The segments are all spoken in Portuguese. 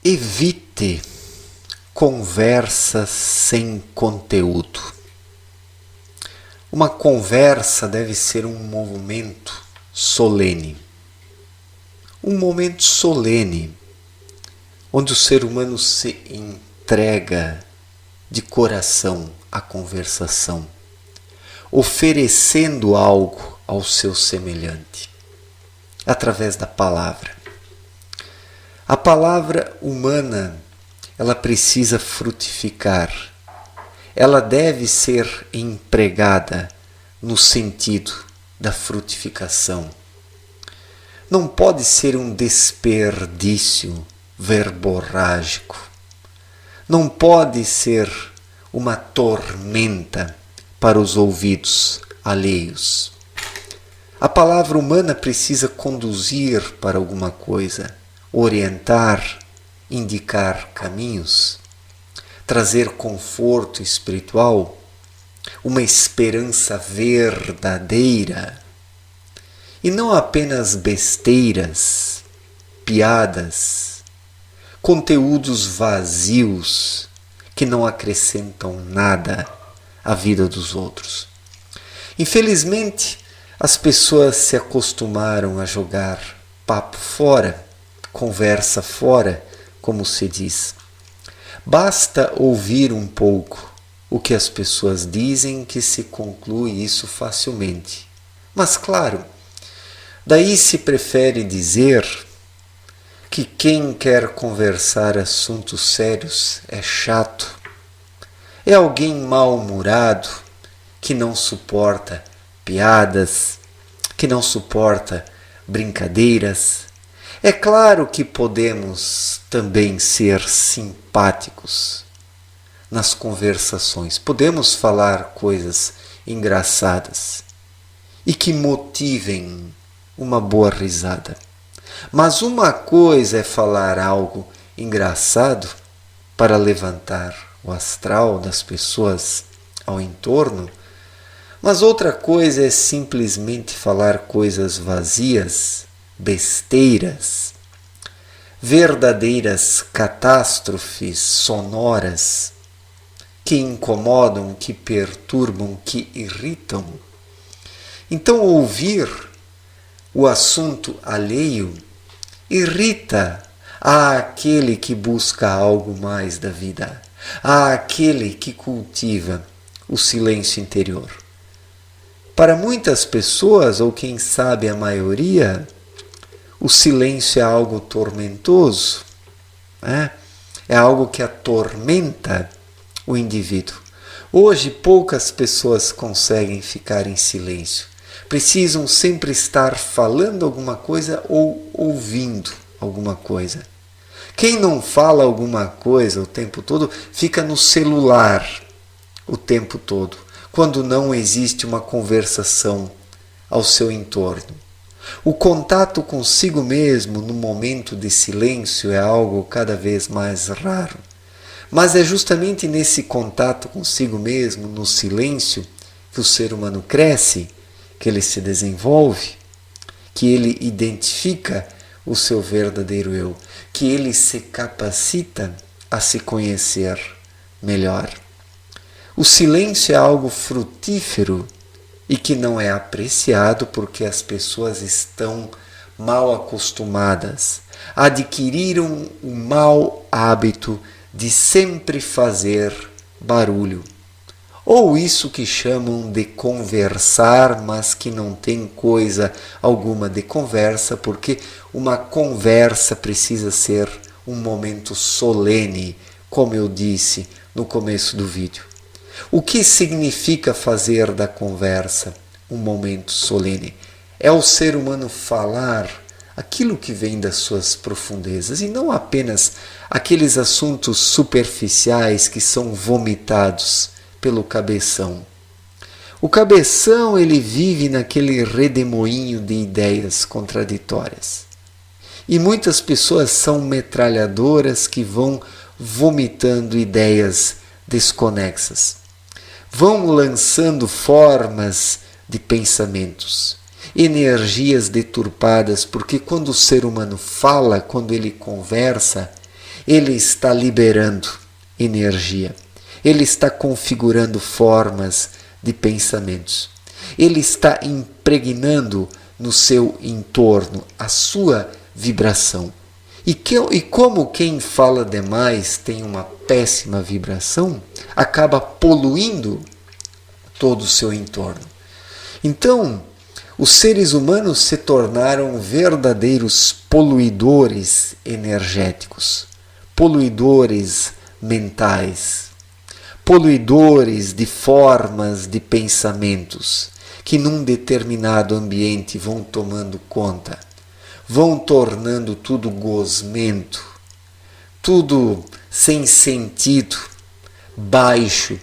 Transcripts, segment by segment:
Evite conversas sem conteúdo. Uma conversa deve ser um momento solene. Um momento solene, onde o ser humano se entrega de coração à conversação, oferecendo algo ao seu semelhante, através da palavra. A palavra humana, ela precisa frutificar. Ela deve ser empregada no sentido da frutificação. Não pode ser um desperdício verborrágico. Não pode ser uma tormenta para os ouvidos alheios. A palavra humana precisa conduzir para alguma coisa, orientar, indicar caminhos, trazer conforto espiritual, uma esperança verdadeira, e não apenas besteiras, piadas, conteúdos vazios que não acrescentam nada à vida dos outros. Infelizmente, as pessoas se acostumaram a jogar papo fora, conversa fora, como se diz. Basta ouvir um pouco o que as pessoas dizem que se conclui isso facilmente. Mas claro, daí se prefere dizer que quem quer conversar assuntos sérios é chato, é alguém mal-humorado que não suporta piadas, que não suporta brincadeiras. É claro que podemos também ser simpáticos nas conversações. Podemos falar coisas engraçadas e que motivem uma boa risada. Mas uma coisa é falar algo engraçado para levantar o astral das pessoas ao entorno, mas outra coisa é simplesmente falar coisas vazias, besteiras, verdadeiras catástrofes sonoras que incomodam, que perturbam, que irritam. Então, ouvir o assunto alheio irrita àquele que busca algo mais da vida, àquele que cultiva o silêncio interior. Para muitas pessoas, ou quem sabe a maioria, o silêncio é algo tormentoso, é algo que atormenta o indivíduo. Hoje, poucas pessoas conseguem ficar em silêncio. Precisam sempre estar falando alguma coisa ou ouvindo alguma coisa. Quem não fala alguma coisa o tempo todo, fica no celular o tempo todo, quando não existe uma conversação ao seu entorno. O contato consigo mesmo no momento de silêncio é algo cada vez mais raro. Mas é justamente nesse contato consigo mesmo, no silêncio, que o ser humano cresce, que ele se desenvolve, que ele identifica o seu verdadeiro eu, que ele se capacita a se conhecer melhor. O silêncio é algo frutífero e que não é apreciado porque as pessoas estão mal acostumadas, adquiriram o mau hábito de sempre fazer barulho. Ou isso que chamam de conversar, mas que não tem coisa alguma de conversa, porque uma conversa precisa ser um momento solene, como eu disse no começo do vídeo. O que significa fazer da conversa um momento solene? É o ser humano falar aquilo que vem das suas profundezas e não apenas aqueles assuntos superficiais que são vomitados pelo cabeção. O cabeção, ele vive naquele redemoinho de ideias contraditórias. E muitas pessoas são metralhadoras que vão vomitando ideias desconexas. Vão lançando formas de pensamentos, energias deturpadas, porque quando o ser humano fala, quando ele conversa, ele está liberando energia, ele está configurando formas de pensamentos, ele está impregnando no seu entorno a sua vibração. E como quem fala demais tem uma péssima vibração, acaba poluindo todo o seu entorno. Então, os seres humanos se tornaram verdadeiros poluidores energéticos, poluidores mentais, poluidores de formas de pensamentos que num determinado ambiente vão tomando conta, vão tornando tudo gosmento, tudo sem sentido, baixo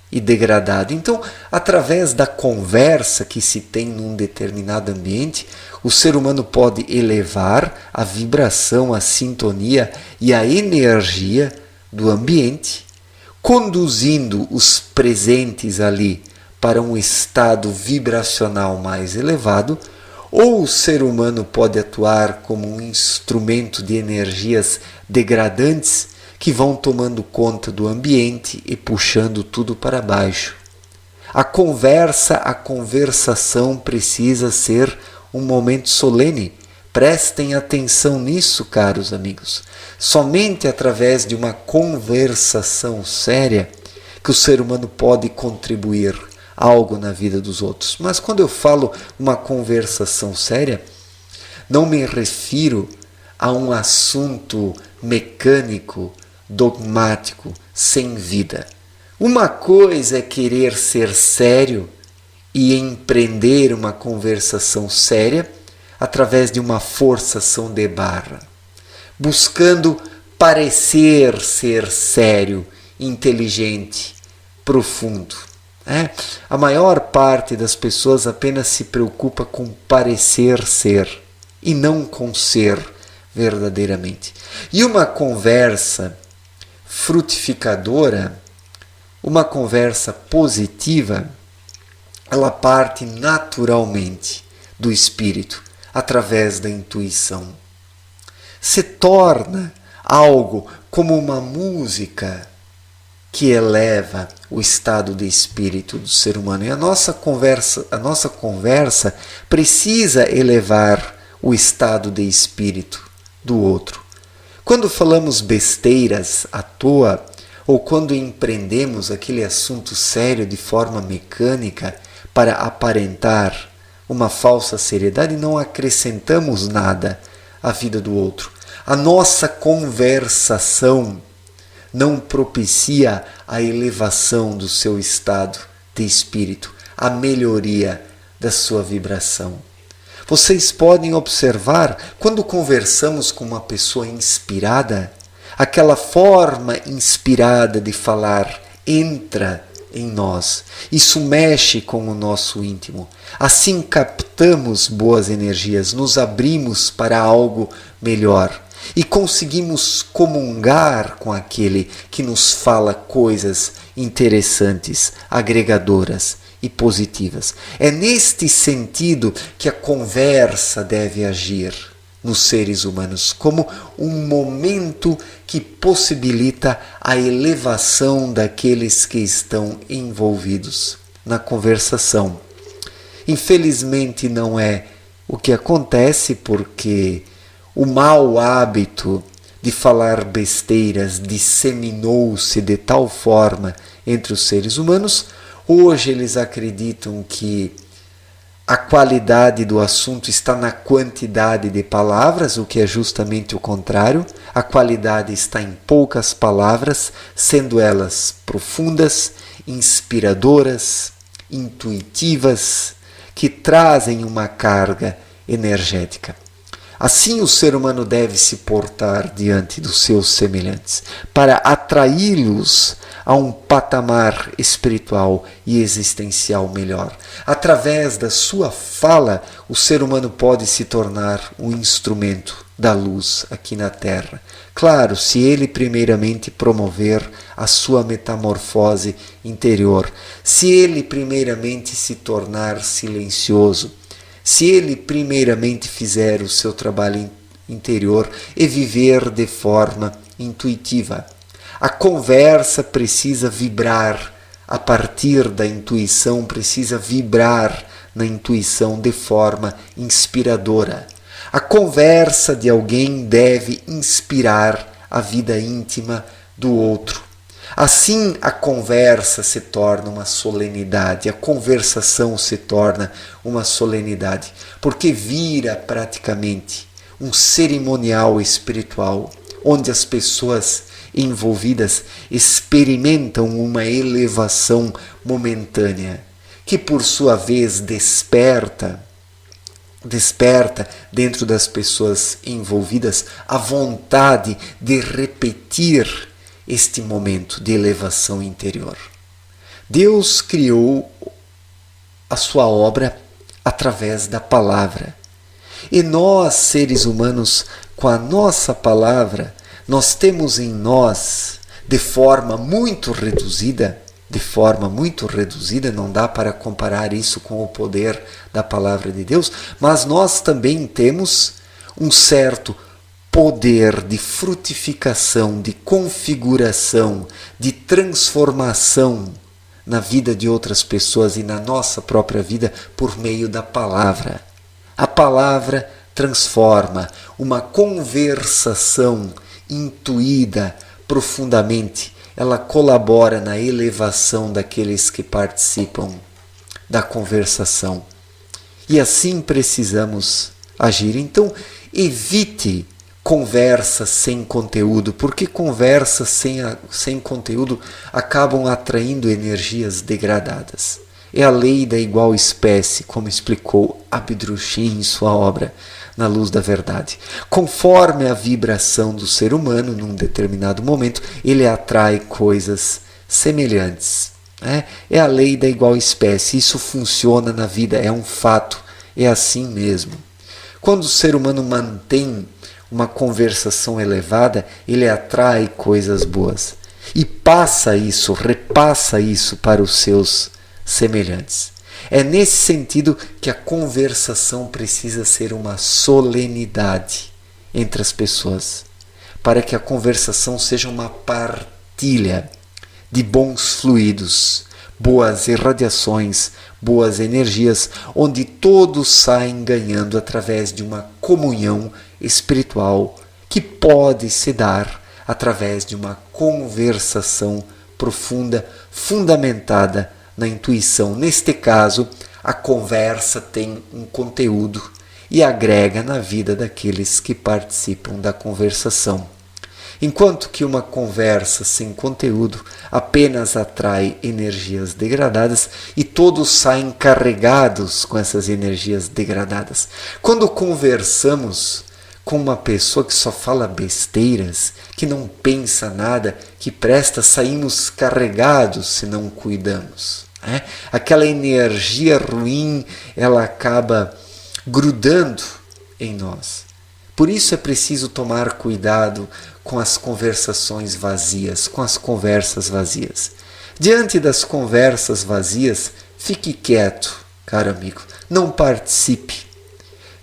e degradado. Então, através da conversa que se tem num determinado ambiente, o ser humano pode elevar a vibração, a sintonia e a energia do ambiente, conduzindo os presentes ali para um estado vibracional mais elevado, ou o ser humano pode atuar como um instrumento de energias degradantes que vão tomando conta do ambiente e puxando tudo para baixo. A conversação precisa ser um momento solene. Prestem atenção nisso, caros amigos. Somente através de uma conversação séria que o ser humano pode contribuir algo na vida dos outros. Mas quando eu falo uma conversação séria, não me refiro a um assunto mecânico, dogmático, sem vida. Uma coisa é querer ser sério e empreender uma conversação séria através de uma forçação de barra, buscando parecer ser sério, inteligente, profundo. A maior parte das pessoas apenas se preocupa com parecer ser e não com ser verdadeiramente. E uma conversa frutificadora, uma conversa positiva, ela parte naturalmente do espírito, através da intuição. Se torna algo como uma música que eleva o estado de espírito do ser humano. E a nossa conversa precisa elevar o estado de espírito do outro. Quando falamos besteiras à toa, ou quando empreendemos aquele assunto sério de forma mecânica para aparentar uma falsa seriedade, não acrescentamos nada à vida do outro. A nossa conversação não propicia a elevação do seu estado de espírito, a melhoria da sua vibração. Vocês podem observar, quando conversamos com uma pessoa inspirada, aquela forma inspirada de falar entra em nós. Isso mexe com o nosso íntimo. Assim captamos boas energias, nos abrimos para algo melhor e conseguimos comungar com aquele que nos fala coisas interessantes, agregadoras e positivas. É neste sentido que a conversa deve agir nos seres humanos, como um momento que possibilita a elevação daqueles que estão envolvidos na conversação. Infelizmente não é o que acontece, porque o mau hábito de falar besteiras disseminou-se de tal forma entre os seres humanos. Hoje eles acreditam que a qualidade do assunto está na quantidade de palavras, o que é justamente o contrário. A qualidade está em poucas palavras, sendo elas profundas, inspiradoras, intuitivas, que trazem uma carga energética. Assim o ser humano deve se portar diante dos seus semelhantes, para atraí-los a um patamar espiritual e existencial melhor. Através da sua fala, o ser humano pode se tornar um instrumento da luz aqui na Terra. Claro, se ele primeiramente promover a sua metamorfose interior, se ele primeiramente se tornar silencioso, se ele primeiramente fizer o seu trabalho interior e viver de forma intuitiva. A conversa precisa vibrar a partir da intuição, precisa vibrar na intuição de forma inspiradora. A conversa de alguém deve inspirar a vida íntima do outro. Assim, a conversa se torna uma solenidade, a conversação se torna uma solenidade, porque vira praticamente um cerimonial espiritual, onde as pessoas envolvidas experimentam uma elevação momentânea, que por sua vez desperta dentro das pessoas envolvidas a vontade de repetir este momento de elevação interior. Deus criou a sua obra através da palavra. E nós, seres humanos, com a nossa palavra, nós temos em nós, de forma muito reduzida, não dá para comparar isso com o poder da palavra de Deus, mas nós também temos um certo poder de frutificação, de configuração, de transformação na vida de outras pessoas e na nossa própria vida por meio da palavra. A palavra transforma. Uma conversação intuída profundamente, ela colabora na elevação daqueles que participam da conversação. E assim precisamos agir. Então, evite conversas sem conteúdo, porque conversas sem conteúdo acabam atraindo energias degradadas. É a lei da igual espécie, como explicou Abdrushim em sua obra Na Luz da Verdade. Conforme a vibração do ser humano, num determinado momento, ele atrai coisas semelhantes. É a lei da igual espécie. Isso funciona na vida, é um fato, é assim mesmo. Quando o ser humano mantém uma conversação elevada, ele atrai coisas boas e repassa isso para os seus semelhantes. É nesse sentido que a conversação precisa ser uma solenidade entre as pessoas, para que a conversação seja uma partilha de bons fluidos, boas irradiações, boas energias, onde todos saem ganhando através de uma comunhão espiritual que pode se dar através de uma conversação profunda, fundamentada na intuição. Neste caso, a conversa tem um conteúdo e agrega na vida daqueles que participam da conversação. Enquanto que uma conversa sem conteúdo apenas atrai energias degradadas e todos saem carregados com essas energias degradadas. Quando conversamos com uma pessoa que só fala besteiras, que não pensa nada, que presta, saímos carregados se não cuidamos. Aquela energia ruim, ela acaba grudando em nós. Por isso é preciso tomar cuidado com as conversações vazias, com as conversas vazias. Diante das conversas vazias, fique quieto, caro amigo, não participe.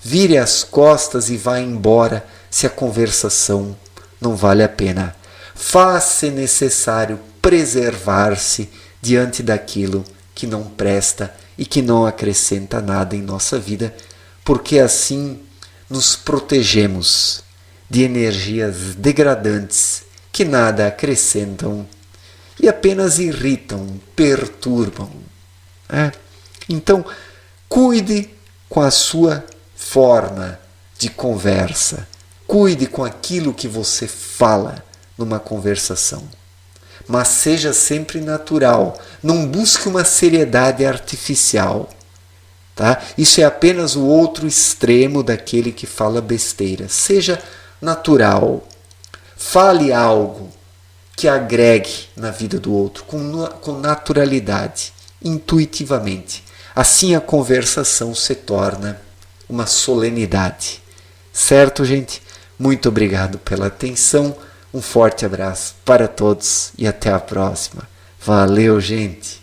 Vire as costas e vá embora se a conversação não vale a pena. Faz-se necessário preservar-se diante daquilo que não presta e que não acrescenta nada em nossa vida, porque assim nos protegemos de energias degradantes que nada acrescentam e apenas irritam, perturbam. Então, cuide com a sua forma de conversa. Cuide com aquilo que você fala numa conversação. Mas seja sempre natural. Não busque uma seriedade artificial. Tá? Isso é apenas o outro extremo daquele que fala besteira. Seja natural. Fale algo que agregue na vida do outro com naturalidade, intuitivamente. Assim a conversação se torna uma solenidade. Certo, gente? Muito obrigado pela atenção. Um forte abraço para todos e até a próxima. Valeu, gente!